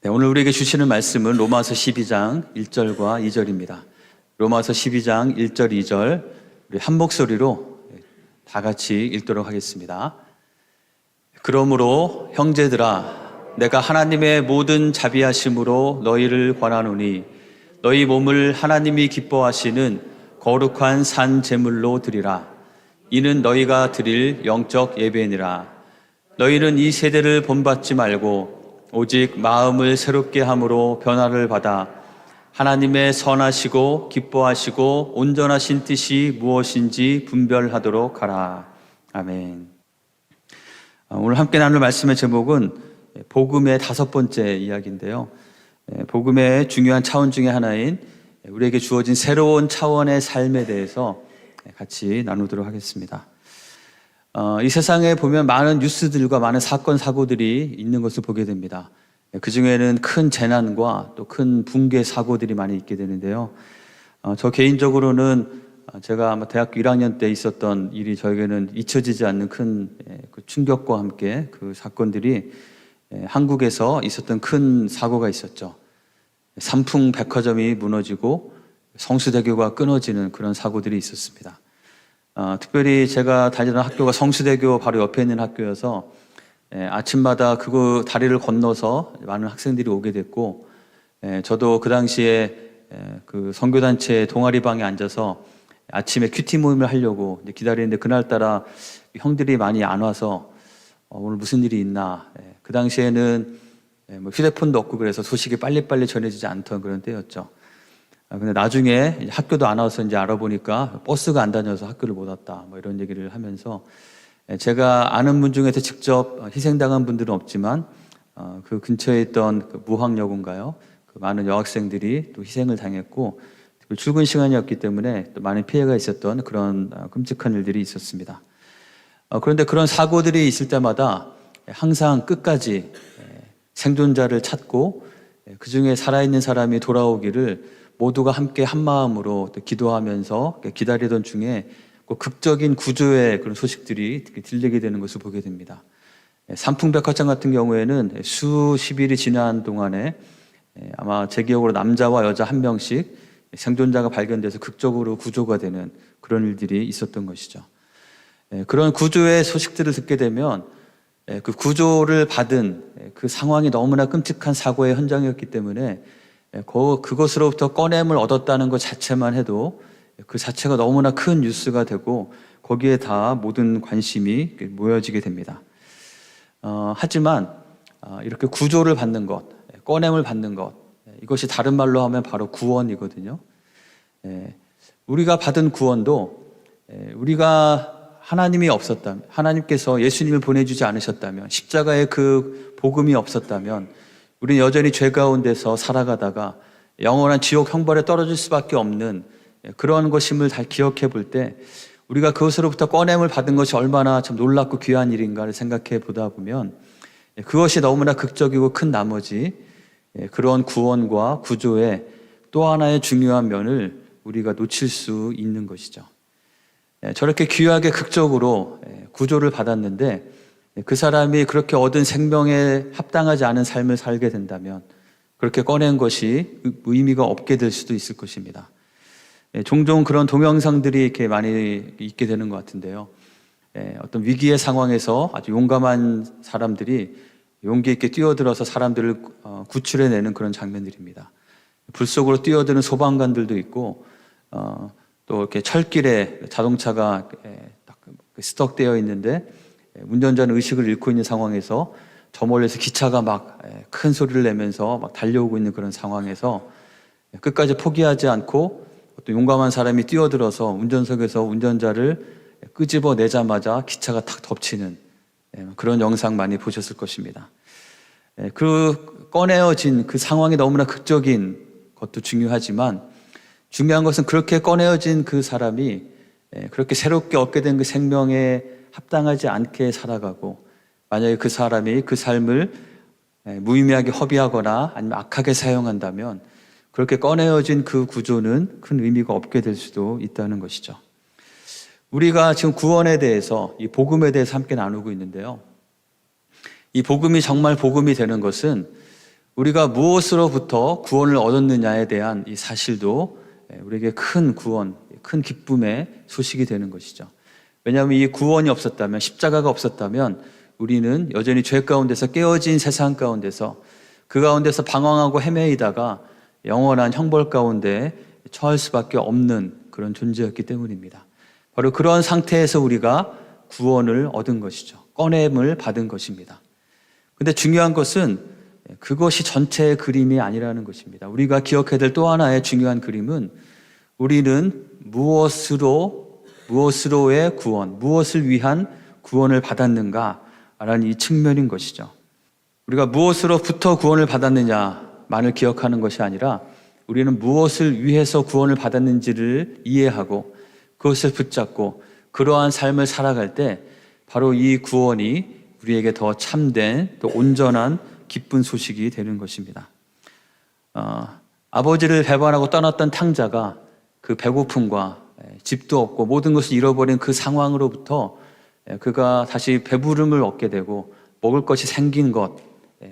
네, 오늘 우리에게 주시는 말씀은 로마서 12장 1절과 2절입니다. 로마서 12장 1절, 2절 우리 한 목소리로 다 같이 읽도록 하겠습니다. 그러므로 형제들아, 내가 하나님의 모든 자비하심으로 너희를 권하노니 너희 몸을 하나님이 기뻐하시는 거룩한 산 제물로 드리라. 이는 너희가 드릴 영적 예배니라. 너희는 이 세대를 본받지 말고 오직 마음을 새롭게 함으로 변화를 받아 하나님의 선하시고 기뻐하시고 온전하신 뜻이 무엇인지 분별하도록 하라. 아멘. 오늘 함께 나눌 말씀의 제목은 복음의 5번째 이야기인데요. 복음의 중요한 차원 중에 하나인 우리에게 주어진 새로운 차원의 삶에 대해서 같이 나누도록 하겠습니다. 이 세상에 보면 많은 뉴스들과 많은 사건, 사고들이 있는 것을 보게 됩니다. 그 중에는 큰 재난과 또 큰 붕괴 사고들이 많이 있게 되는데요. 저 개인적으로는 제가 아마 대학교 1학년 때 있었던 일이 저에게는 잊혀지지 않는 큰 충격과 함께 그 사건들이 한국에서 있었던 큰 사고가 있었죠. 삼풍 백화점이 무너지고 성수대교가 끊어지는 그런 사고들이 있었습니다. 특별히 제가 다니던 학교가 성수대교 바로 옆에 있는 학교여서 아침마다 그 다리를 건너서 많은 학생들이 오게 됐고, 저도 그 당시에 그 선교단체 동아리방에 앉아서 아침에 큐티 모임을 하려고 기다리는데 그날따라 형들이 많이 안 와서 오늘 무슨 일이 있나. 그 당시에는 뭐 휴대폰도 없고 그래서 소식이 빨리빨리 전해지지 않던 그런 때였죠. 근데 나중에 학교도 안 와서 이제 알아보니까 버스가 안 다녀서 학교를 못 왔다. 뭐 이런 얘기를 하면서 제가 아는 분 중에서 직접 희생당한 분들은 없지만 그 근처에 있던 그 무학여고인가요? 그 많은 여학생들이 또 희생을 당했고 출근 시간이었기 때문에 또 많은 피해가 있었던 그런 끔찍한 일들이 있었습니다. 그런데 그런 사고들이 있을 때마다 항상 끝까지 생존자를 찾고 그 중에 살아있는 사람이 돌아오기를 모두가 함께 한 마음으로 기도하면서 기다리던 중에 극적인 구조의 그런 소식들이 들리게 되는 것을 보게 됩니다. 삼풍백화점 같은 경우에는 수십일이 지난 동안에 아마 제 기억으로 남자와 여자 한 명씩 생존자가 발견돼서 극적으로 구조가 되는 그런 일들이 있었던 것이죠. 그런 구조의 소식들을 듣게 되면 그 구조를 받은 그 상황이 너무나 끔찍한 사고의 현장이었기 때문에 그것으로부터 꺼냄을 얻었다는 것 자체만 해도 그 자체가 너무나 큰 뉴스가 되고 거기에 다 모든 관심이 모여지게 됩니다. 하지만 이렇게 구조를 받는 것, 꺼냄을 받는 것, 이것이 다른 말로 하면 바로 구원이거든요. 우리가 받은 구원도 우리가 하나님이 없었다면, 하나님께서 예수님을 보내주지 않으셨다면, 십자가의 그 복음이 없었다면 우리는 여전히 죄 가운데서 살아가다가 영원한 지옥 형벌에 떨어질 수밖에 없는 그런 것임을 잘 기억해 볼 때 우리가 그것으로부터 꺼냄을 받은 것이 얼마나 참 놀랍고 귀한 일인가를 생각해 보다 보면 그것이 너무나 극적이고 큰 나머지 그런 구원과 구조의 또 하나의 중요한 면을 우리가 놓칠 수 있는 것이죠. 저렇게 귀하게 극적으로 구조를 받았는데 그 사람이 그렇게 얻은 생명에 합당하지 않은 삶을 살게 된다면 그렇게 꺼낸 것이 의미가 없게 될 수도 있을 것입니다. 종종 그런 동영상들이 이렇게 많이 있게 되는 것 같은데요. 어떤 위기의 상황에서 아주 용감한 사람들이 용기 있게 뛰어들어서 사람들을 구출해내는 그런 장면들입니다. 불 속으로 뛰어드는 소방관들도 있고 또 이렇게 철길에 자동차가 딱 스톡되어 있는데 운전자는 의식을 잃고 있는 상황에서 저 멀리서 기차가 막 큰 소리를 내면서 막 달려오고 있는 그런 상황에서 끝까지 포기하지 않고 어떤 용감한 사람이 뛰어들어서 운전석에서 운전자를 끄집어내자마자 기차가 탁 덮치는 그런 영상 많이 보셨을 것입니다. 그 꺼내어진 그 상황이 너무나 극적인 것도 중요하지만 중요한 것은 그렇게 꺼내어진 그 사람이 그렇게 새롭게 얻게 된 그 생명에 합당하지 않게 살아가고 만약에 그 사람이 그 삶을 무의미하게 허비하거나 아니면 악하게 사용한다면 그렇게 꺼내어진 그 구조는 큰 의미가 없게 될 수도 있다는 것이죠. 우리가 지금 구원에 대해서 이 복음에 대해서 함께 나누고 있는데요. 이 복음이 정말 복음이 되는 것은 우리가 무엇으로부터 구원을 얻었느냐에 대한 이 사실도 우리에게 큰 구원, 큰 기쁨의 소식이 되는 것이죠. 왜냐하면 이 구원이 없었다면, 십자가가 없었다면 우리는 여전히 죄 가운데서, 깨어진 세상 가운데서, 그 가운데서 방황하고 헤매이다가 영원한 형벌 가운데 처할 수밖에 없는 그런 존재였기 때문입니다. 바로 그런 상태에서 우리가 구원을 얻은 것이죠. 꺼냄을 받은 것입니다. 근데 중요한 것은 그것이 전체의 그림이 아니라는 것입니다. 우리가 기억해야 될 또 하나의 중요한 그림은 우리는 무엇으로의 구원, 무엇을 위한 구원을 받았는가라는 이 측면인 것이죠. 우리가 무엇으로부터 구원을 받았느냐만을 기억하는 것이 아니라 우리는 무엇을 위해서 구원을 받았는지를 이해하고 그것을 붙잡고 그러한 삶을 살아갈 때 바로 이 구원이 우리에게 더 참된, 또 온전한 기쁜 소식이 되는 것입니다. 아버지를 배반하고 떠났던 탕자가 그 배고픔과 집도 없고 모든 것을 잃어버린 그 상황으로부터 그가 다시 배부름을 얻게 되고 먹을 것이 생긴 것,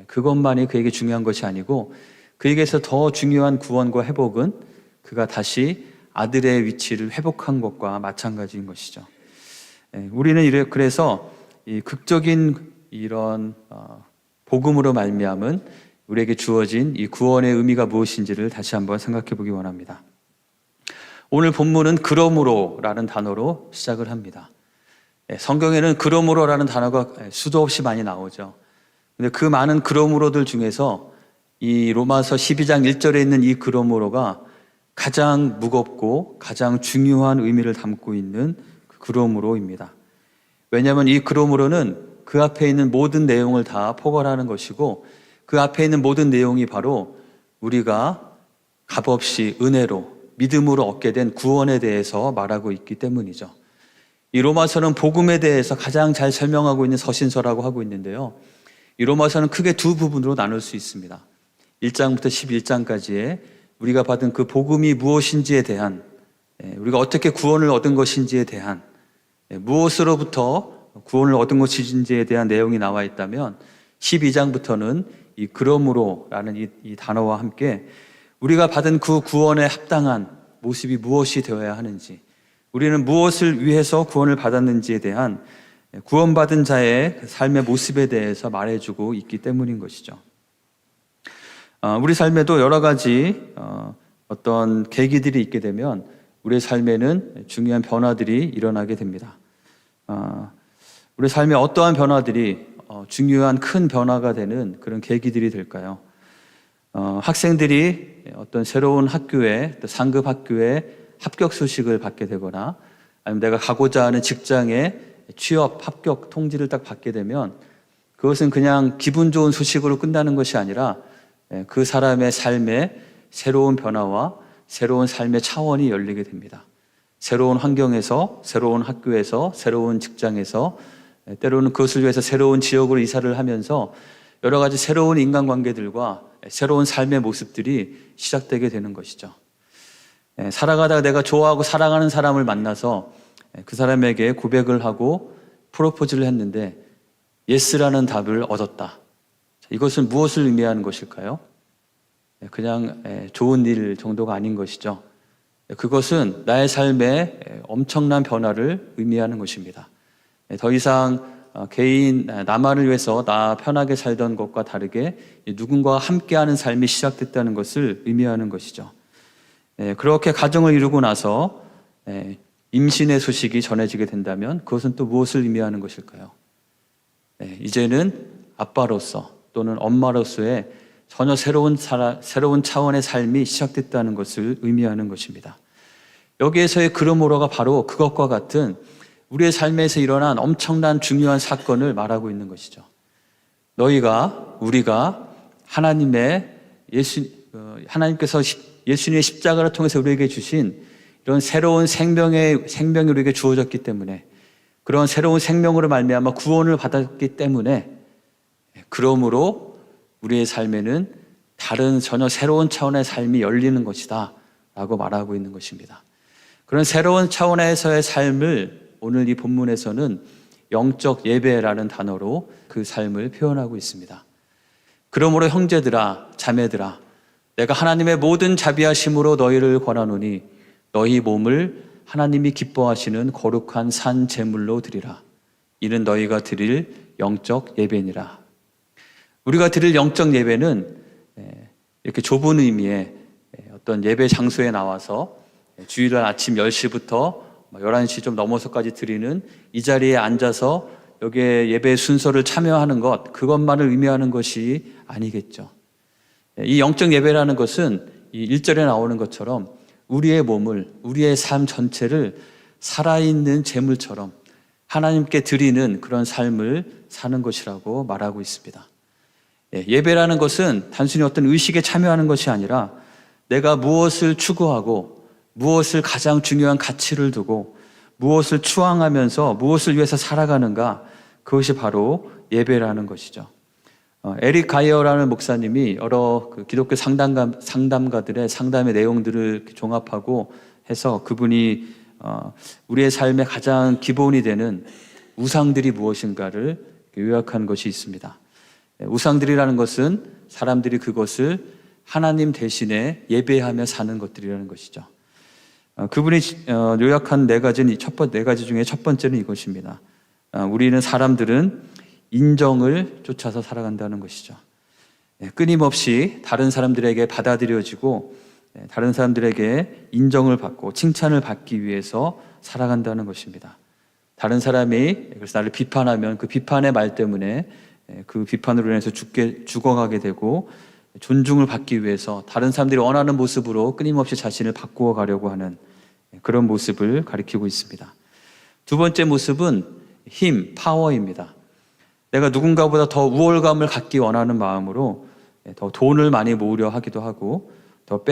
그것만이 그에게 중요한 것이 아니고 그에게서 더 중요한 구원과 회복은 그가 다시 아들의 위치를 회복한 것과 마찬가지인 것이죠. 우리는 그래서 이 극적인 이런 복음으로 말미암은 우리에게 주어진 이 구원의 의미가 무엇인지를 다시 한번 생각해 보기 원합니다. 오늘 본문은 그러므로라는 단어로 시작을 합니다. 성경에는 그러므로라는 단어가 수도 없이 많이 나오죠. 근데 그 많은 그러므로들 중에서 이 로마서 12장 1절에 있는 이 그러므로가 가장 무겁고 가장 중요한 의미를 담고 있는 그러므로입니다. 왜냐하면 이 그러므로는 그 앞에 있는 모든 내용을 다 포괄하는 것이고 그 앞에 있는 모든 내용이 바로 우리가 값없이 은혜로 믿음으로 얻게 된 구원에 대해서 말하고 있기 때문이죠. 이 로마서는 복음에 대해서 가장 잘 설명하고 있는 서신서라고 하고 있는데요. 이 로마서는 크게 두 부분으로 나눌 수 있습니다. 1장부터 11장까지의 우리가 받은 그 복음이 무엇인지에 대한, 우리가 어떻게 구원을 얻은 것인지에 대한, 무엇으로부터 구원을 얻은 것인지에 대한 내용이 나와 있다면 12장부터는 이 그러므로라는 이 단어와 함께 우리가 받은 그 구원에 합당한 모습이 무엇이 되어야 하는지, 우리는 무엇을 위해서 구원을 받았는지에 대한 구원받은 자의 삶의 모습에 대해서 말해주고 있기 때문인 것이죠. 우리 삶에도 여러 가지 어떤 계기들이 있게 되면 우리의 삶에는 중요한 변화들이 일어나게 됩니다. 우리 삶에 어떠한 변화들이 중요한 큰 변화가 되는 그런 계기들이 될까요? 학생들이 어떤 새로운 학교에, 또 상급 학교에 합격 소식을 받게 되거나 아니면 내가 가고자 하는 직장에 취업 합격 통지를 딱 받게 되면 그것은 그냥 기분 좋은 소식으로 끝나는 것이 아니라 그 사람의 삶에 새로운 변화와 새로운 삶의 차원이 열리게 됩니다. 새로운 환경에서, 새로운 학교에서, 새로운 직장에서, 때로는 그것을 위해서 새로운 지역으로 이사를 하면서 여러 가지 새로운 인간관계들과 새로운 삶의 모습들이 시작되게 되는 것이죠. 살아가다가 내가 좋아하고 사랑하는 사람을 만나서 그 사람에게 고백을 하고 프로포즈를 했는데 예스라는 답을 얻었다. 이것은 무엇을 의미하는 것일까요? 그냥 좋은 일 정도가 아닌 것이죠. 그것은 나의 삶에 엄청난 변화를 의미하는 것입니다. 더 이상 개인 나만을 위해서 나 편하게 살던 것과 다르게 누군가와 함께하는 삶이 시작됐다는 것을 의미하는 것이죠. 그렇게 가정을 이루고 나서 임신의 소식이 전해지게 된다면 그것은 또 무엇을 의미하는 것일까요? 이제는 아빠로서 또는 엄마로서의 전혀 새로운 차원의 삶이 시작됐다는 것을 의미하는 것입니다. 여기에서의 그러므로가 바로 그것과 같은 우리의 삶에서 일어난 엄청난 중요한 사건을 말하고 있는 것이죠. 우리가 하나님께서 예수님의 십자가를 통해서 우리에게 주신 이런 새로운 생명이 우리에게 주어졌기 때문에, 그런 새로운 생명으로 말미암아 구원을 받았기 때문에, 그러므로 우리의 삶에는 다른 전혀 새로운 차원의 삶이 열리는 것이다 라고 말하고 있는 것입니다. 그런 새로운 차원에서의 삶을 오늘 이 본문에서는 영적 예배라는 단어로 그 삶을 표현하고 있습니다. 그러므로 형제들아, 자매들아, 내가 하나님의 모든 자비하심으로 너희를 권하노니 너희 몸을 하나님이 기뻐하시는 거룩한 산 제물로 드리라. 이는 너희가 드릴 영적 예배니라. 우리가 드릴 영적 예배는 이렇게 좁은 의미의 어떤 예배 장소에 나와서 주일날 아침 10시부터 11시 좀 넘어서까지 드리는 이 자리에 앉아서 여기에 예배 순서를 참여하는 것, 그것만을 의미하는 것이 아니겠죠. 이 영적 예배라는 것은 이 1절에 나오는 것처럼 우리의 몸을, 우리의 삶 전체를 살아있는 제물처럼 하나님께 드리는 그런 삶을 사는 것이라고 말하고 있습니다. 예배라는 것은 단순히 어떤 의식에 참여하는 것이 아니라 내가 무엇을 추구하고 무엇을 가장 중요한 가치를 두고 무엇을 추앙하면서 무엇을 위해서 살아가는가, 그것이 바로 예배라는 것이죠. 에릭 가이어라는 목사님이 여러 기독교 상담가들의 상담의 내용들을 종합하고 해서 그분이 우리의 삶의 가장 기본이 되는 우상들이 무엇인가를 요약한 것이 있습니다. 우상들이라는 것은 사람들이 그것을 하나님 대신에 예배하며 사는 것들이라는 것이죠. 그분이 요약한 네 가지 중에 첫 번째는 이것입니다. 우리는 사람들은 인정을 쫓아서 살아간다는 것이죠. 끊임없이 다른 사람들에게 받아들여지고 다른 사람들에게 인정을 받고 칭찬을 받기 위해서 살아간다는 것입니다. 다른 사람이 그래서 나를 비판하면 그 비판의 말 때문에 그 비판으로 인해서 죽어가게 되고 존중을 받기 위해서 다른 사람들이 원하는 모습으로 끊임없이 자신을 바꾸어 가려고 하는 그런 모습을 가리키고 있습니다. 두 번째 모습은 힘, 파워입니다. 내가 누군가보다 더 우월감을 갖기 원하는 마음으로 더 돈을 많이 모으려 하기도 하고 더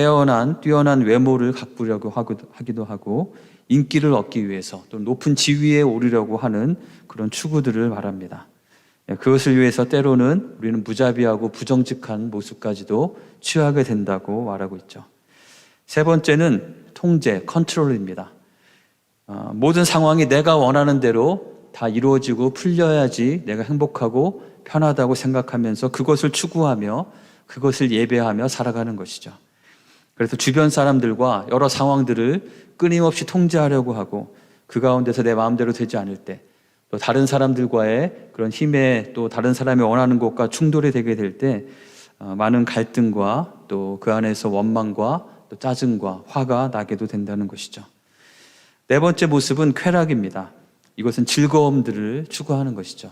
뛰어난 외모를 가꾸려고 하기도 하고 인기를 얻기 위해서 또 높은 지위에 오르려고 하는 그런 추구들을 말합니다. 그것을 위해서 때로는 우리는 무자비하고 부정직한 모습까지도 취하게 된다고 말하고 있죠. 세 번째는 통제, 컨트롤입니다. 모든 상황이 내가 원하는 대로 다 이루어지고 풀려야지 내가 행복하고 편하다고 생각하면서 그것을 추구하며 그것을 예배하며 살아가는 것이죠. 그래서 주변 사람들과 여러 상황들을 끊임없이 통제하려고 하고 그 가운데서 내 마음대로 되지 않을 때 또 다른 사람들과의 그런 힘에 또 다른 사람이 원하는 것과 충돌이 되게 될 때 많은 갈등과 또 그 안에서 원망과 또 짜증과 화가 나게도 된다는 것이죠. 네 번째 모습은 쾌락입니다. 이것은 즐거움들을 추구하는 것이죠.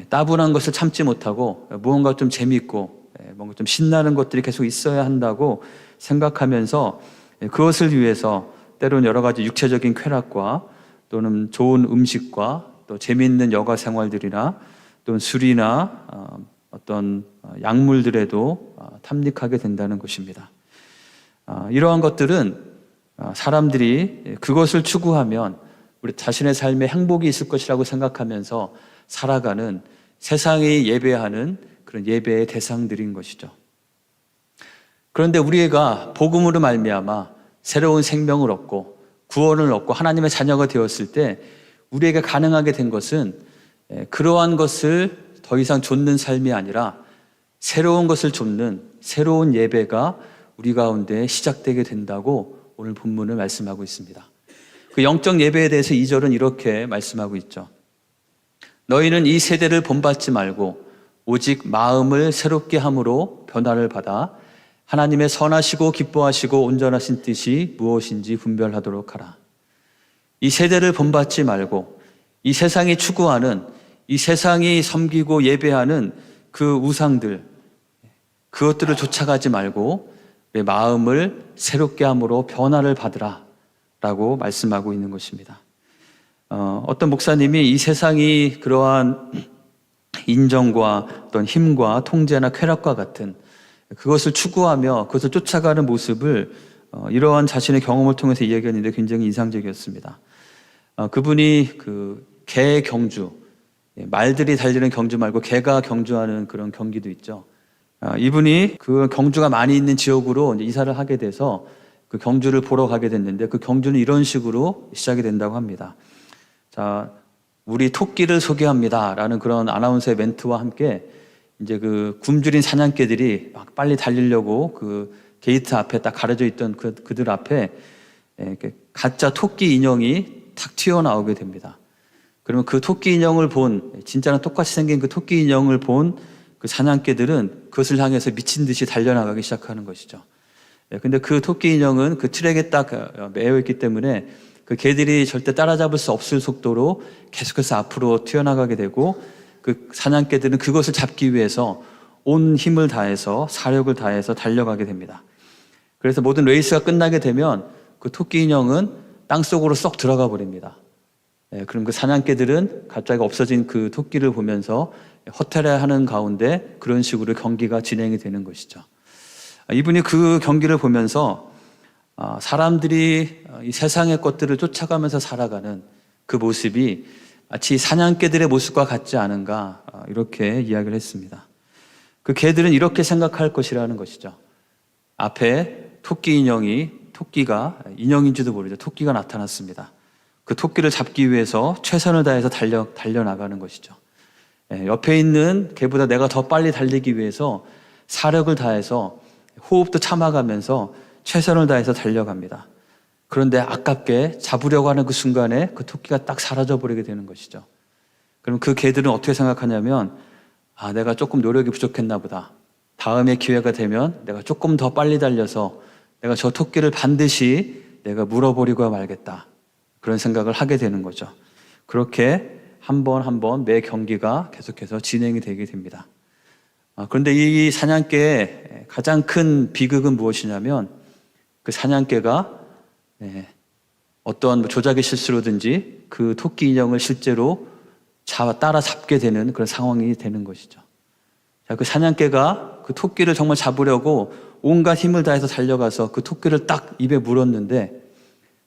따분한 것을 참지 못하고 무언가 좀 재밌고 뭔가 좀 신나는 것들이 계속 있어야 한다고 생각하면서 그것을 위해서 때로는 여러 가지 육체적인 쾌락과 또는 좋은 음식과 또 재미있는 여가 생활들이나 또는 술이나 어떤 약물들에도 탐닉하게 된다는 것입니다. 이러한 것들은 사람들이 그것을 추구하면 우리 자신의 삶에 행복이 있을 것이라고 생각하면서 살아가는 세상이 예배하는 그런 예배의 대상들인 것이죠. 그런데 우리가 복음으로 말미암아 새로운 생명을 얻고 구원을 얻고 하나님의 자녀가 되었을 때 우리에게 가능하게 된 것은 그러한 것을 더 이상 좇는 삶이 아니라 새로운 것을 좇는 새로운 예배가 우리 가운데 시작되게 된다고 오늘 본문을 말씀하고 있습니다. 그 영적 예배에 대해서 2절은 이렇게 말씀하고 있죠. 너희는 이 세대를 본받지 말고 오직 마음을 새롭게 함으로 변화를 받아 하나님의 선하시고 기뻐하시고 온전하신 뜻이 무엇인지 분별하도록 하라. 이 세대를 본받지 말고 이 세상이 추구하는 이 세상이 섬기고 예배하는 그 우상들, 그것들을 쫓아가지 말고 내 마음을 새롭게 함으로 변화를 받으라 라고 말씀하고 있는 것입니다. 어떤 목사님이 이 세상이 그러한 인정과 어떤 힘과 통제나 쾌락과 같은 그것을 추구하며 그것을 쫓아가는 모습을 이러한 자신의 경험을 통해서 이야기했는데 굉장히 인상적이었습니다. 그분이 그 개 경주, 말들이 달리는 경주 말고 개가 경주하는 그런 경기도 있죠. 이분이 그 경주가 많이 있는 지역으로 이제 이사를 하게 돼서 그 경주를 보러 가게 됐는데 그 경주는 이런 식으로 시작이 된다고 합니다. 자, 우리 토끼를 소개합니다 라는 그런 아나운서의 멘트와 함께 이제 그 굶주린 사냥개들이 막 빨리 달리려고 그 게이트 앞에 딱 가려져 있던 그들 앞에 이렇게 가짜 토끼 인형이 탁 튀어나오게 됩니다. 그러면 그 토끼 인형을 본, 진짜랑 똑같이 생긴 그 토끼 인형을 본 그 사냥개들은 그것을 향해서 미친 듯이 달려나가기 시작하는 것이죠. 근데 그 토끼 인형은 그 트랙에 딱 매여 있기 때문에 그 개들이 절대 따라잡을 수 없을 속도로 계속해서 앞으로 튀어나가게 되고, 그 사냥개들은 그것을 잡기 위해서 온 힘을 다해서, 사력을 다해서 달려가게 됩니다. 그래서 모든 레이스가 끝나게 되면 그 토끼 인형은 땅속으로 쏙 들어가 버립니다. 그럼 그 사냥개들은 갑자기 없어진 그 토끼를 보면서 허탈해하는 가운데 그런 식으로 경기가 진행이 되는 것이죠. 이분이 그 경기를 보면서 사람들이 이 세상의 것들을 쫓아가면서 살아가는 그 모습이 마치 사냥개들의 모습과 같지 않은가, 이렇게 이야기를 했습니다. 그 개들은 이렇게 생각할 것이라는 것이죠. 앞에 토끼 인형이, 토끼가 인형인지도 모르죠. 토끼가 나타났습니다. 그 토끼를 잡기 위해서 최선을 다해서 달려나가는 것이죠. 옆에 있는 개보다 내가 더 빨리 달리기 위해서 사력을 다해서 호흡도 참아가면서 최선을 다해서 달려갑니다. 그런데 아깝게 잡으려고 하는 그 순간에 그 토끼가 딱 사라져버리게 되는 것이죠. 그럼 그 개들은 어떻게 생각하냐면, 내가 조금 노력이 부족했나 보다. 다음에 기회가 되면 내가 조금 더 빨리 달려서 내가 저 토끼를 반드시 내가 물어버리고 말겠다. 그런 생각을 하게 되는 거죠. 그렇게 한 번 한 번 매 경기가 계속해서 진행이 되게 됩니다. 그런데 이 사냥개의 가장 큰 비극은 무엇이냐면, 그 사냥개가 어떤 조작의 실수로든지 그 토끼 인형을 실제로 따라잡게 되는 그런 상황이 되는 것이죠. 그 사냥개가 그 토끼를 정말 잡으려고 온갖 힘을 다해서 달려가서 그 토끼를 딱 입에 물었는데,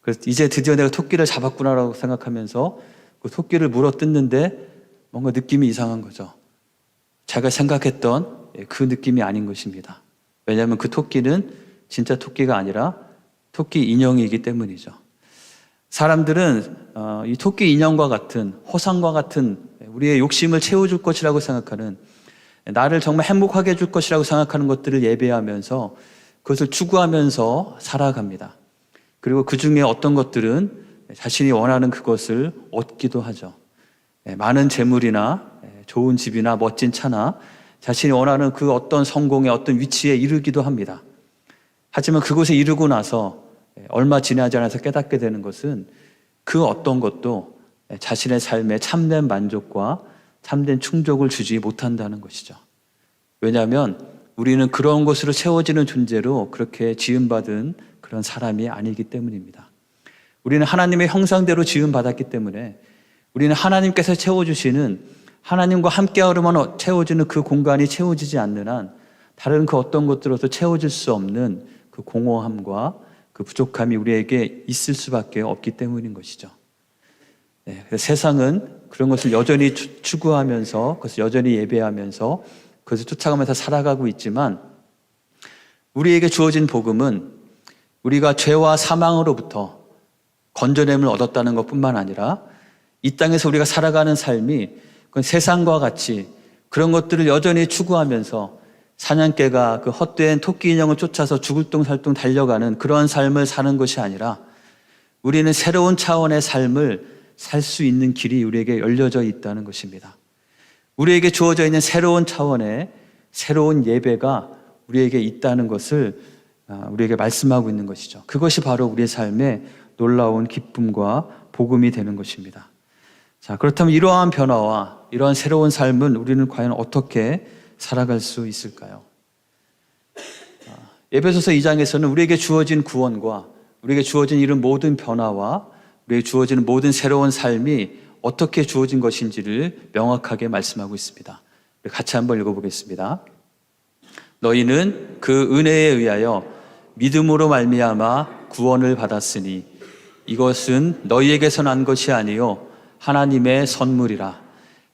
그래서 이제 드디어 내가 토끼를 잡았구나라고 생각하면서 그 토끼를 물어뜯는데 뭔가 느낌이 이상한 거죠. 자기가 생각했던 그 느낌이 아닌 것입니다. 왜냐하면 그 토끼는 진짜 토끼가 아니라 토끼 인형이기 때문이죠. 사람들은 이 토끼 인형과 같은, 허상과 같은 우리의 욕심을 채워줄 것이라고 생각하는, 나를 정말 행복하게 해줄 것이라고 생각하는 것들을 예배하면서 그것을 추구하면서 살아갑니다. 그리고 그 중에 어떤 것들은 자신이 원하는 그것을 얻기도 하죠. 많은 재물이나 좋은 집이나 멋진 차나 자신이 원하는 그 어떤 성공의 어떤 위치에 이르기도 합니다. 하지만 그곳에 이르고 나서 얼마 지나지 않아서 깨닫게 되는 것은 그 어떤 것도 자신의 삶에 참된 만족과 참된 충족을 주지 못한다는 것이죠. 왜냐하면 우리는 그런 것으로 채워지는 존재로 그렇게 지음받은 그런 사람이 아니기 때문입니다. 우리는 하나님의 형상대로 지음받았기 때문에 우리는 하나님께서 채워주시는, 하나님과 함께하려면 채워지는 그 공간이 채워지지 않는 한 다른 그 어떤 것들로서 채워질 수 없는 그 공허함과 그 부족함이 우리에게 있을 수밖에 없기 때문인 것이죠. 세상은 그런 것을 여전히 추구하면서, 그것을 여전히 예배하면서 그것을 쫓아가면서 살아가고 있지만, 우리에게 주어진 복음은 우리가 죄와 사망으로부터 건져냄을 얻었다는 것뿐만 아니라 이 땅에서 우리가 살아가는 삶이 그건 세상과 같이 그런 것들을 여전히 추구하면서 사냥개가 그 헛된 토끼 인형을 쫓아서 죽을 똥살똥 달려가는 그런 삶을 사는 것이 아니라, 우리는 새로운 차원의 삶을 살 수 있는 길이 우리에게 열려져 있다는 것입니다. 우리에게 주어져 있는 새로운 차원의 새로운 예배가 우리에게 있다는 것을 우리에게 말씀하고 있는 것이죠. 그것이 바로 우리의 삶의 놀라운 기쁨과 복음이 되는 것입니다. 자, 그렇다면 이러한 변화와 이러한 새로운 삶은 우리는 과연 어떻게 살아갈 수 있을까요? 에베소서 2장에서는 우리에게 주어진 구원과 우리에게 주어진 이런 모든 변화와 우리에게 주어지는 모든 새로운 삶이 어떻게 주어진 것인지를 명확하게 말씀하고 있습니다. 같이 한번 읽어보겠습니다. 너희는 그 은혜에 의하여 믿음으로 말미암아 구원을 받았으니 이것은 너희에게서 난 것이 아니요 하나님의 선물이라.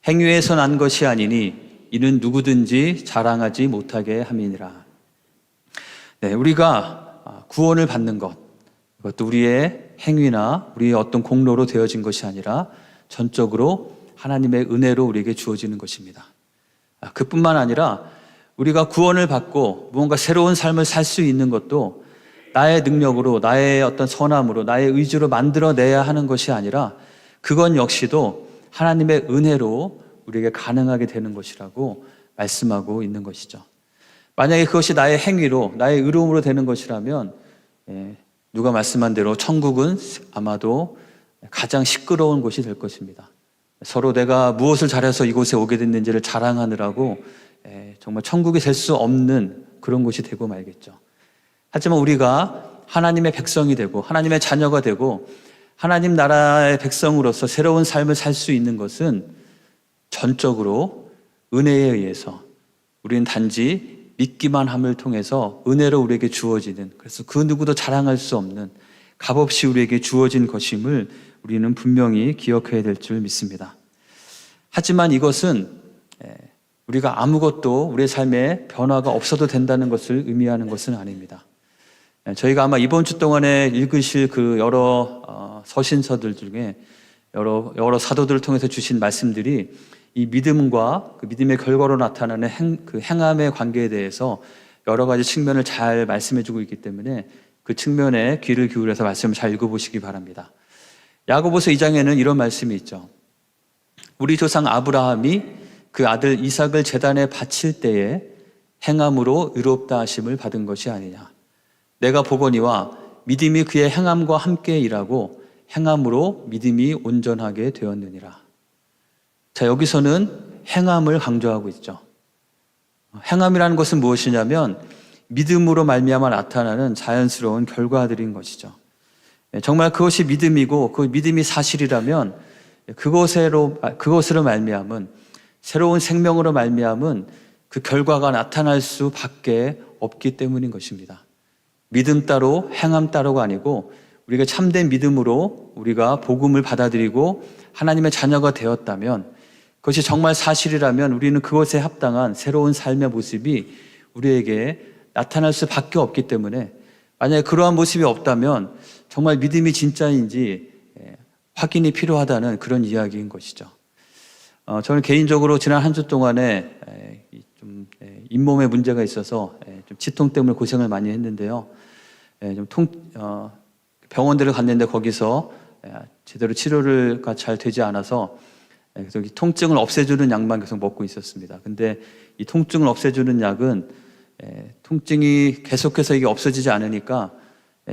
행위에서 난 것이 아니니 이는 누구든지 자랑하지 못하게 함이니라. 우리가 구원을 받는 것, 그것도 우리의 행위나 우리의 어떤 공로로 되어진 것이 아니라 전적으로 하나님의 은혜로 우리에게 주어지는 것입니다. 그뿐만 아니라 우리가 구원을 받고 무언가 새로운 삶을 살 수 있는 것도 나의 능력으로, 나의 어떤 선함으로, 나의 의지로 만들어내야 하는 것이 아니라 그건 역시도 하나님의 은혜로 우리에게 가능하게 되는 것이라고 말씀하고 있는 것이죠. 만약에 그것이 나의 행위로, 나의 의로움으로 되는 것이라면 누가 말씀한 대로 천국은 아마도 가장 시끄러운 곳이 될 것입니다. 서로 내가 무엇을 잘해서 이곳에 오게 됐는지를 자랑하느라고 정말 천국이 될 수 없는 그런 곳이 되고 말겠죠. 하지만 우리가 하나님의 백성이 되고 하나님의 자녀가 되고 하나님 나라의 백성으로서 새로운 삶을 살 수 있는 것은 전적으로 은혜에 의해서, 우리는 단지 믿기만 함을 통해서 은혜로 우리에게 주어지는, 그래서 그 누구도 자랑할 수 없는 값없이 우리에게 주어진 것임을 우리는 분명히 기억해야 될 줄 믿습니다. 하지만 이것은 우리가 아무것도 우리의 삶에 변화가 없어도 된다는 것을 의미하는 것은 아닙니다. 저희가 아마 이번 주 동안에 읽으실 그 여러 서신서들 중에 여러 사도들을 통해서 주신 말씀들이 이 믿음과 그 믿음의 결과로 나타나는 그 행함의 관계에 대해서 여러 가지 측면을 잘 말씀해주고 있기 때문에 그 측면에 귀를 기울여서 말씀을 잘 읽어보시기 바랍니다. 야고보서 2장에는 이런 말씀이 있죠. 우리 조상 아브라함이 그 아들 이삭을 제단에 바칠 때에 행함으로 의롭다 하심을 받은 것이 아니냐. 내가 보거니와 믿음이 그의 행함과 함께 일하고 행함으로 믿음이 온전하게 되었느니라. 자, 여기서는 행함을 강조하고 있죠. 행함이라는 것은 무엇이냐면 믿음으로 말미암아 나타나는 자연스러운 결과들인 것이죠. 정말 그것이 믿음이고 그 믿음이 사실이라면 그것으로 말미암은, 새로운 생명으로 말미암은 그 결과가 나타날 수밖에 없기 때문인 것입니다. 믿음 따로 행함 따로가 아니고 우리가 참된 믿음으로 우리가 복음을 받아들이고 하나님의 자녀가 되었다면, 그것이 정말 사실이라면 우리는 그것에 합당한 새로운 삶의 모습이 우리에게 나타날 수밖에 없기 때문에, 만약에 그러한 모습이 없다면 정말 믿음이 진짜인지 확인이 필요하다는 그런 이야기인 것이죠. 저는 개인적으로 지난 한 주 동안에 좀 잇몸에 문제가 있어서 좀 치통 때문에 고생을 많이 했는데요. 병원들을 갔는데 거기서 제대로 치료가 잘 되지 않아서 그래서 통증을 없애주는 약만 계속 먹고 있었습니다. 근데 이 통증을 없애주는 약은 통증이 계속해서 이게 없어지지 않으니까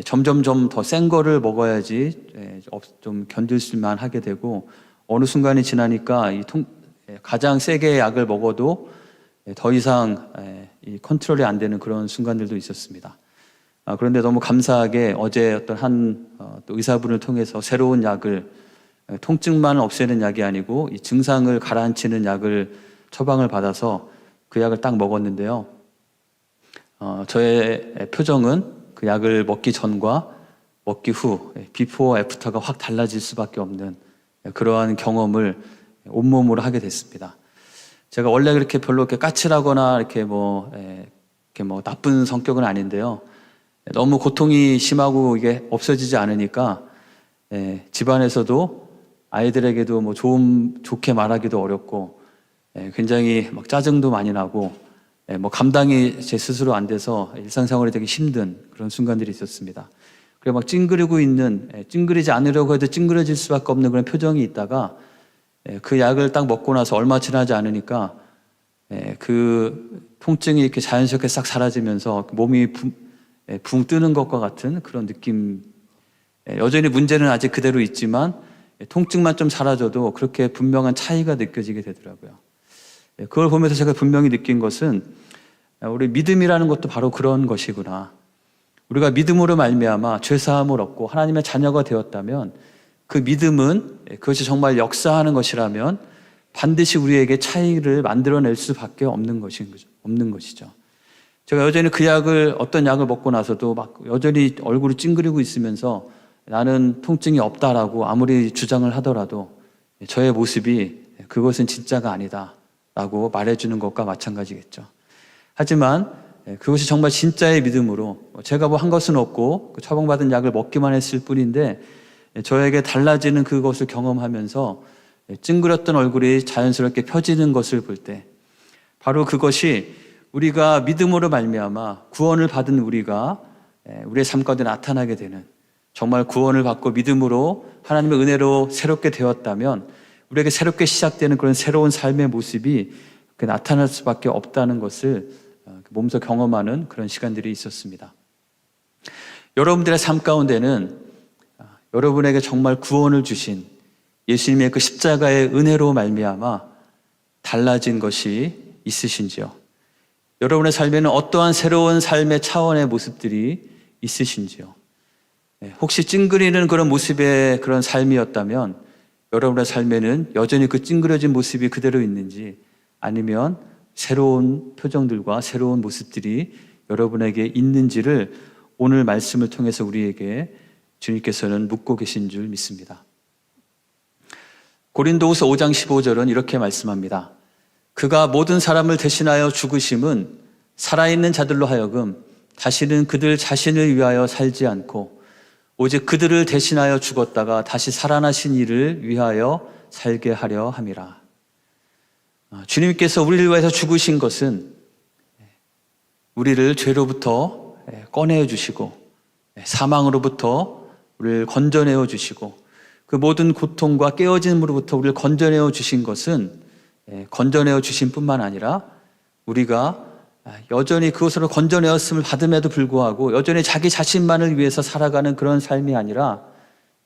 점점점 더 센 거를 먹어야지 좀 견딜 수만 하게 되고, 어느 순간이 지나니까 가장 세게 약을 먹어도 더 이상 컨트롤이 안 되는 그런 순간들도 있었습니다. 그런데 너무 감사하게 어제 어떤 또 의사분을 통해서 새로운 약을, 통증만 없애는 약이 아니고 이 증상을 가라앉히는 약을 처방을 받아서 그 약을 딱 먹었는데요. 저의 표정은 그 약을 먹기 전과 먹기 후, 비포 애프터가 확 달라질 수밖에 없는 그러한 경험을 온몸으로 하게 됐습니다. 제가 원래 그렇게 별로 이렇게 까칠하거나 이렇게 뭐 나쁜 성격은 아닌데요. 너무 고통이 심하고 이게 없어지지 않으니까 집안에서도 아이들에게도 뭐 좋게 말하기도 어렵고 굉장히 막 짜증도 많이 나고 뭐 감당이 제 스스로 안 돼서 일상생활이 되게 힘든 그런 순간들이 있었습니다. 그리고 막 찡그리지 않으려고 해도 찡그려질 수밖에 없는 그런 표정이 있다가 그 약을 딱 먹고 나서 얼마 지나지 않으니까 그 통증이 이렇게 자연스럽게 싹 사라지면서 몸이 붕 뜨는 것과 같은 그런 느낌. 여전히 문제는 아직 그대로 있지만 통증만 좀 사라져도 그렇게 분명한 차이가 느껴지게 되더라고요. 그걸 보면서 제가 분명히 느낀 것은 우리 믿음이라는 것도 바로 그런 것이구나. 우리가 믿음으로 말미암아 죄사함을 얻고 하나님의 자녀가 되었다면 그 믿음은, 그것이 정말 역사하는 것이라면 반드시 우리에게 차이를 만들어낼 수밖에 없는 것이죠. 제가 여전히 어떤 약을 먹고 나서도 막 여전히 얼굴이 찡그리고 있으면서 나는 통증이 없다라고 아무리 주장을 하더라도 저의 모습이 그것은 진짜가 아니다라고 말해주는 것과 마찬가지겠죠. 하지만 그것이 정말 진짜의 믿음으로 제가 뭐 한 것은 없고 처방받은 약을 먹기만 했을 뿐인데 저에게 달라지는 그것을 경험하면서 찡그렸던 얼굴이 자연스럽게 펴지는 것을 볼 때, 바로 그것이 우리가 믿음으로 말미암아 구원을 받은 우리가 우리의 삶 가운데 나타나게 되는, 정말 구원을 받고 믿음으로 하나님의 은혜로 새롭게 되었다면 우리에게 새롭게 시작되는 그런 새로운 삶의 모습이 나타날 수밖에 없다는 것을 몸소 경험하는 그런 시간들이 있었습니다. 여러분들의 삶 가운데는 여러분에게 정말 구원을 주신 예수님의 그 십자가의 은혜로 말미암아 달라진 것이 있으신지요? 여러분의 삶에는 어떠한 새로운 삶의 차원의 모습들이 있으신지요? 혹시 찡그리는 그런 모습의 그런 삶이었다면 여러분의 삶에는 여전히 그 찡그려진 모습이 그대로 있는지, 아니면 새로운 표정들과 새로운 모습들이 여러분에게 있는지를 오늘 말씀을 통해서 우리에게 주님께서는 묻고 계신 줄 믿습니다. 고린도후서 5장 15절은 이렇게 말씀합니다. 그가 모든 사람을 대신하여 죽으심은 살아있는 자들로 하여금 다시는 그들 자신을 위하여 살지 않고 오직 그들을 대신하여 죽었다가 다시 살아나신 이를 위하여 살게 하려 함이라. 주님께서 우리를 위해서 죽으신 것은 우리를 죄로부터 꺼내어 주시고 사망으로부터 우리를 건져내어 주시고 그 모든 고통과 깨어짐으로부터 우리를 건져내어 주신 것은 건져내어 주신 뿐만 아니라 우리가 여전히 그것으로 건져내었음을 받음에도 불구하고 여전히 자기 자신만을 위해서 살아가는 그런 삶이 아니라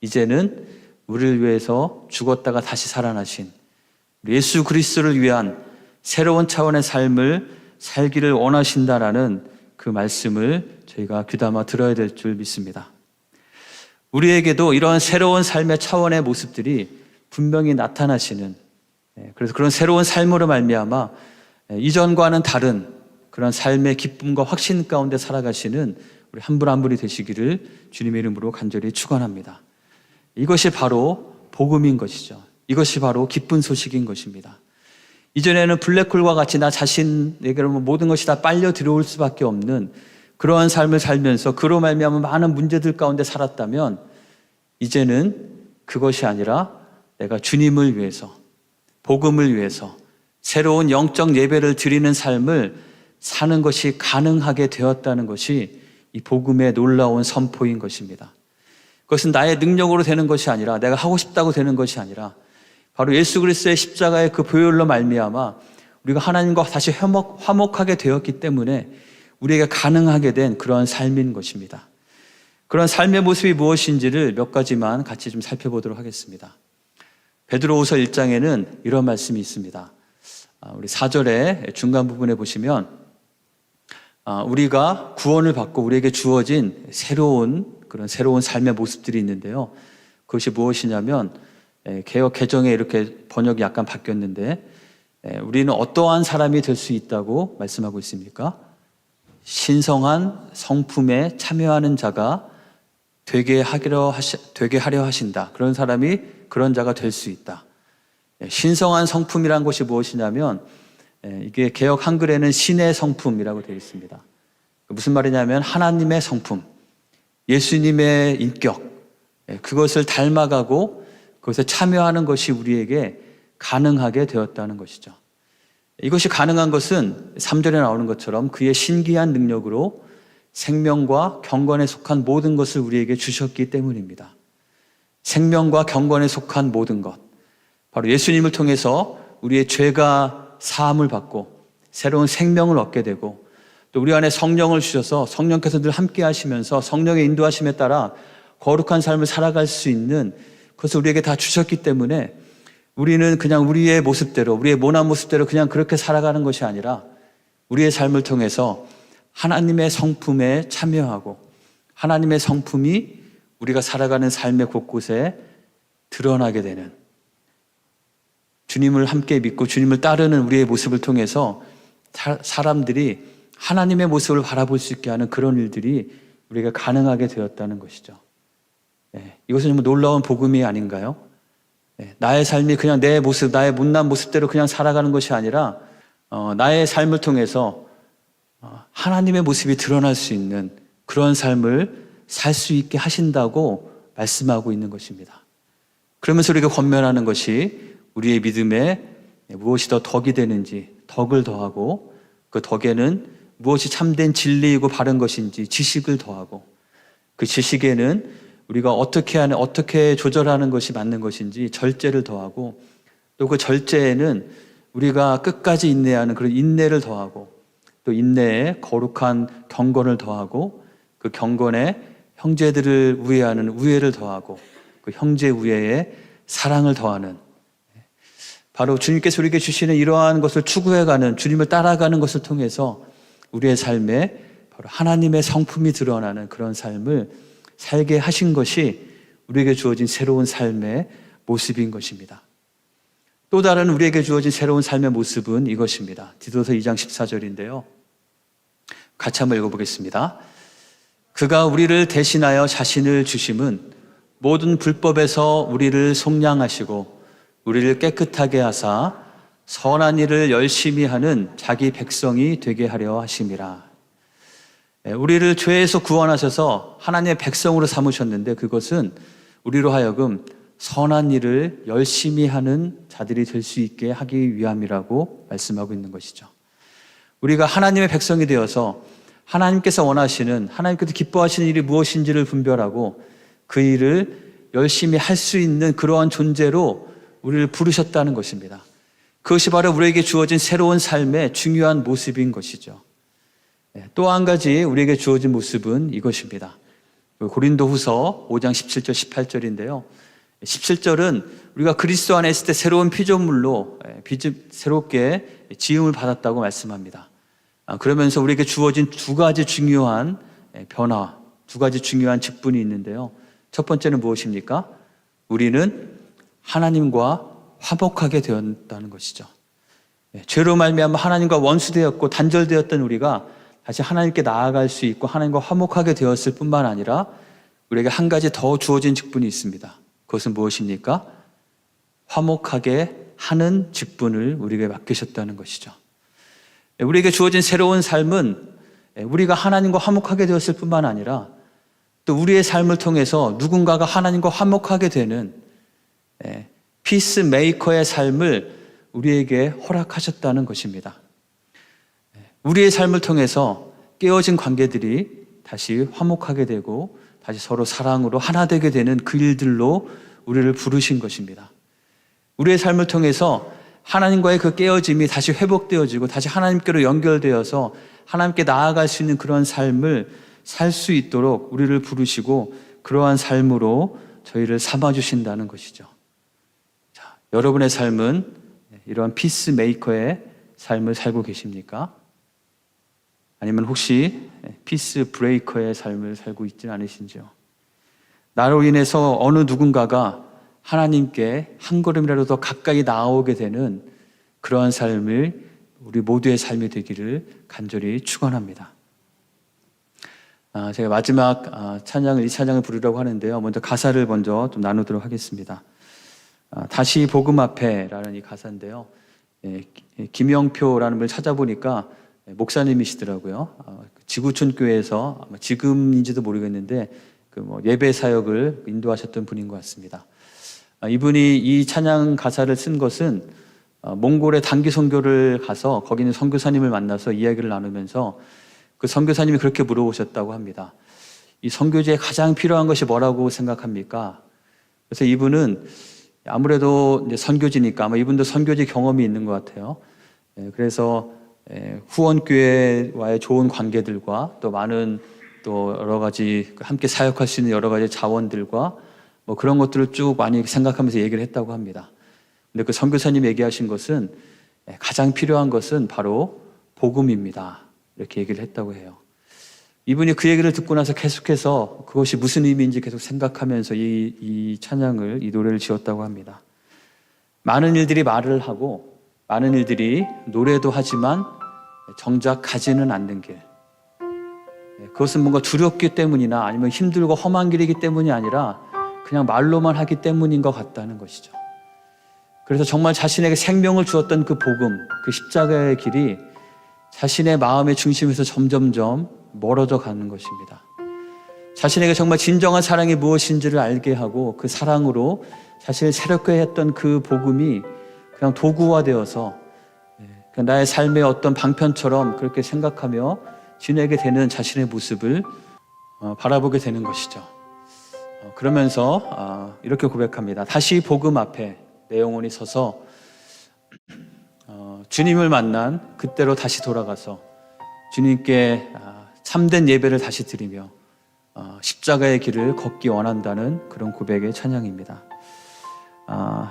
이제는 우리를 위해서 죽었다가 다시 살아나신 예수 그리스도를 위한 새로운 차원의 삶을 살기를 원하신다라는 그 말씀을 저희가 귀담아 들어야 될 줄 믿습니다. 우리에게도 이러한 새로운 삶의 차원의 모습들이 분명히 나타나시는, 그래서 그런 새로운 삶으로 말미암아 이전과는 다른 그런 삶의 기쁨과 확신 가운데 살아가시는 우리 한 분 한 분이 되시기를 주님의 이름으로 간절히 축원합니다. 이것이 바로 복음인 것이죠. 이것이 바로 기쁜 소식인 것입니다. 이전에는 블랙홀과 같이 나 자신에게로 모든 것이 다 빨려 들어올 수밖에 없는 그러한 삶을 살면서 그로 말미암아 많은 문제들 가운데 살았다면 이제는 그것이 아니라 내가 주님을 위해서, 복음을 위해서 새로운 영적 예배를 드리는 삶을 사는 것이 가능하게 되었다는 것이 이 복음의 놀라운 선포인 것입니다. 그것은 나의 능력으로 되는 것이 아니라 내가 하고 싶다고 되는 것이 아니라 바로 예수 그리스도의 십자가의 그 보혈로 말미암아 우리가 하나님과 다시 화목하게 되었기 때문에 우리에게 가능하게 된 그러한 삶인 것입니다. 그런 삶의 모습이 무엇인지를 몇 가지만 같이 좀 살펴보도록 하겠습니다. 베드로후서 1장에는 이런 말씀이 있습니다. 우리 4절의 중간 부분에 보시면 우리가 구원을 받고 우리에게 주어진 그런 새로운 삶의 모습들이 있는데요. 그것이 무엇이냐면 개역 개정에 이렇게 번역이 약간 바뀌었는데 우리는 어떠한 사람이 될 수 있다고 말씀하고 있습니까? 신성한 성품에 참여하는 자가 되게 하려 하신다. 그런 사람이 그런 자가 될 수 있다. 신성한 성품이란 것이 무엇이냐면 이게 개역 한글에는 신의 성품이라고 되어 있습니다. 무슨 말이냐면 하나님의 성품, 예수님의 인격, 그것을 닮아가고 그것에 참여하는 것이 우리에게 가능하게 되었다는 것이죠. 이것이 가능한 것은 3절에 나오는 것처럼 그의 신기한 능력으로 생명과 경건에 속한 모든 것을 우리에게 주셨기 때문입니다. 생명과 경건에 속한 모든 것, 바로 예수님을 통해서 우리의 죄가 사함을 받고 새로운 생명을 얻게 되고 또 우리 안에 성령을 주셔서 성령께서 늘 함께 하시면서 성령의 인도하심에 따라 거룩한 삶을 살아갈 수 있는 그것을 우리에게 다 주셨기 때문에 우리는 그냥 우리의 모습대로, 우리의 모난 모습대로 그냥 그렇게 살아가는 것이 아니라 우리의 삶을 통해서 하나님의 성품에 참여하고 하나님의 성품이 우리가 살아가는 삶의 곳곳에 드러나게 되는, 주님을 함께 믿고 주님을 따르는 우리의 모습을 통해서 사람들이 하나님의 모습을 바라볼 수 있게 하는 그런 일들이 우리가 가능하게 되었다는 것이죠. 이것은 정말 놀라운 복음이 아닌가요? 나의 삶이 그냥 내 모습, 나의 못난 모습대로 그냥 살아가는 것이 아니라 나의 삶을 통해서 하나님의 모습이 드러날 수 있는 그런 삶을 살 수 있게 하신다고 말씀하고 있는 것입니다. 그러면서 우리가 권면하는 것이 우리의 믿음에 무엇이 더 덕이 되는지, 덕을 더하고 그 덕에는 무엇이 참된 진리이고 바른 것인지 지식을 더하고 그 지식에는 우리가 어떻게 조절하는 것이 맞는 것인지 절제를 더하고 또 그 절제에는 우리가 끝까지 인내하는 그런 인내를 더하고 또 인내에 거룩한 경건을 더하고 그 경건에 형제들을 우애하는 우애를 더하고 그 형제 우애에 사랑을 더하는 바로 주님께서 우리에게 주시는 이러한 것을 추구해가는 주님을 따라가는 것을 통해서 우리의 삶에 바로 하나님의 성품이 드러나는 그런 삶을 살게 하신 것이 우리에게 주어진 새로운 삶의 모습인 것입니다. 또 다른 우리에게 주어진 새로운 삶의 모습은 이것입니다. 디도서 2장 14절인데요. 같이 한번 읽어보겠습니다. 그가 우리를 대신하여 자신을 주심은 모든 불법에서 우리를 속량하시고 우리를 깨끗하게 하사 선한 일을 열심히 하는 자기 백성이 되게 하려 하심이라. 우리를 죄에서 구원하셔서 하나님의 백성으로 삼으셨는데 그것은 우리로 하여금 선한 일을 열심히 하는 자들이 될 수 있게 하기 위함이라고 말씀하고 있는 것이죠. 우리가 하나님의 백성이 되어서 하나님께서 원하시는, 하나님께서 기뻐하시는 일이 무엇인지를 분별하고 그 일을 열심히 할 수 있는 그러한 존재로 우리를 부르셨다는 것입니다. 그것이 바로 우리에게 주어진 새로운 삶의 중요한 모습인 것이죠. 또 한 가지 우리에게 주어진 모습은 이것입니다. 고린도후서 5장 17절 18절인데요. 17절은 우리가 그리스도 안에 있을 때 새로운 피조물로 새롭게 지음을 받았다고 말씀합니다. 그러면서 우리에게 주어진 두 가지 중요한 변화, 두 가지 중요한 직분이 있는데요. 첫 번째는 무엇입니까? 우리는 하나님과 화목하게 되었다는 것이죠. 죄로 말미암아 하나님과 원수되었고 단절되었던 우리가 다시 하나님께 나아갈 수 있고 하나님과 화목하게 되었을 뿐만 아니라 우리에게 한 가지 더 주어진 직분이 있습니다. 그것은 무엇입니까? 화목하게 하는 직분을 우리에게 맡기셨다는 것이죠. 우리에게 주어진 새로운 삶은 우리가 하나님과 화목하게 되었을 뿐만 아니라 또 우리의 삶을 통해서 누군가가 하나님과 화목하게 되는 피스메이커의 삶을 우리에게 허락하셨다는 것입니다. 우리의 삶을 통해서 깨어진 관계들이 다시 화목하게 되고 다시 서로 사랑으로 하나 되게 되는 그 일들로 우리를 부르신 것입니다. 우리의 삶을 통해서 하나님과의 그 깨어짐이 다시 회복되어지고 다시 하나님께로 연결되어서 하나님께 나아갈 수 있는 그런 삶을 살 수 있도록 우리를 부르시고 그러한 삶으로 저희를 삼아주신다는 것이죠. 자, 여러분의 삶은 이러한 피스메이커의 삶을 살고 계십니까? 아니면 혹시 피스 브레이커의 삶을 살고 있지는 않으신지요? 나로 인해서 어느 누군가가 하나님께 한 걸음이라도 더 가까이 나아오게 되는 그러한 삶을 우리 모두의 삶이 되기를 간절히 축원합니다. 제가 마지막 찬양을 이 찬양을 부르려고 하는데요. 먼저 가사를 먼저 좀 나누도록 하겠습니다. 다시 복음 앞에라는 이 가사인데요. 김영표라는 분을 찾아보니까 목사님이시더라고요. 지구촌 교회에서 아마 지금인지도 모르겠는데 예배 사역을 인도하셨던 분인 것 같습니다. 이분이 이 찬양 가사를 쓴 것은 몽골의 단기 선교를 가서 거기 있는 선교사님을 만나서 이야기를 나누면서 그 선교사님이 그렇게 물어보셨다고 합니다. 이 선교지에 가장 필요한 것이 뭐라고 생각합니까? 그래서 이분은 아무래도 이제 선교지니까 아마 이분도 선교지 경험이 있는 것 같아요. 그래서 후원교회와의 좋은 관계들과 또 많은 또 여러 가지 함께 사역할 수 있는 여러 가지 자원들과 뭐 그런 것들을 쭉 많이 생각하면서 얘기를 했다고 합니다. 근데 그 선교사님 얘기하신 것은 가장 필요한 것은 바로 복음입니다. 이렇게 얘기를 했다고 해요. 이분이 그 얘기를 듣고 나서 계속해서 그것이 무슨 의미인지 계속 생각하면서 이 찬양을, 이 노래를 지었다고 합니다. 많은 일들이 말을 하고 많은 일들이 노래도 하지만 정작 가지는 않는 길. 그것은 뭔가 두렵기 때문이나 아니면 힘들고 험한 길이기 때문이 아니라 그냥 말로만 하기 때문인 것 같다는 것이죠. 그래서 정말 자신에게 생명을 주었던 그 복음, 그 십자가의 길이 자신의 마음의 중심에서 점점점 멀어져 가는 것입니다. 자신에게 정말 진정한 사랑이 무엇인지를 알게 하고 그 사랑으로 자신을 새롭게 했던 그 복음이 그냥 도구화되어서 나의 삶의 어떤 방편처럼 그렇게 생각하며 지내게 되는 자신의 모습을 바라보게 되는 것이죠. 그러면서 이렇게 고백합니다. 다시 복음 앞에 내 영혼이 서서 주님을 만난 그때로 다시 돌아가서 주님께 참된 예배를 다시 드리며 십자가의 길을 걷기 원한다는 그런 고백의 찬양입니다.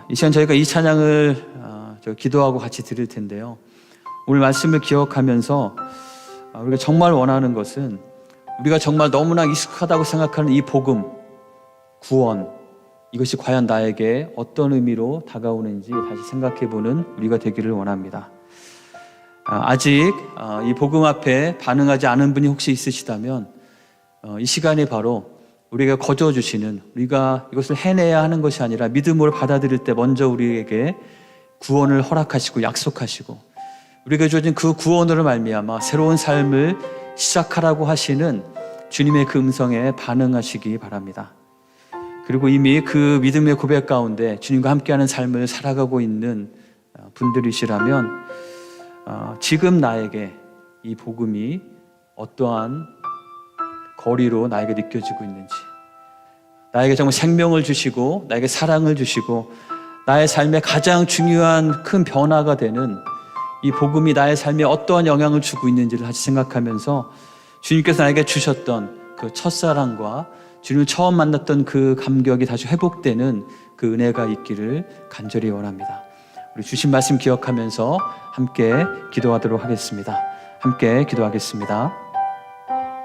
이 시간 저희가 이 찬양을 기도하고 같이 드릴 텐데요. 오늘 말씀을 기억하면서 우리가 정말 원하는 것은 우리가 정말 너무나 익숙하다고 생각하는 이 복음, 구원, 이것이 과연 나에게 어떤 의미로 다가오는지 다시 생각해보는 우리가 되기를 원합니다. 아직 이 복음 앞에 반응하지 않은 분이 혹시 있으시다면 이 시간이 바로 우리가 거저주시는, 우리가 이것을 해내야 하는 것이 아니라 믿음으로 받아들일 때 먼저 우리에게 구원을 허락하시고 약속하시고 우리가 주어진 그 구원으로 말미암아 새로운 삶을 시작하라고 하시는 주님의 그 음성에 반응하시기 바랍니다. 그리고 이미 그 믿음의 고백 가운데 주님과 함께하는 삶을 살아가고 있는 분들이시라면 지금 나에게 이 복음이 어떠한 거리로 나에게 느껴지고 있는지, 나에게 정말 생명을 주시고 나에게 사랑을 주시고 나의 삶에 가장 중요한 큰 변화가 되는 이 복음이 나의 삶에 어떠한 영향을 주고 있는지를 다시 생각하면서 주님께서 나에게 주셨던 그 첫사랑과 주님을 처음 만났던 그 감격이 다시 회복되는 그 은혜가 있기를 간절히 원합니다. 우리 주신 말씀 기억하면서 함께 기도하도록 하겠습니다. 함께 기도하겠습니다.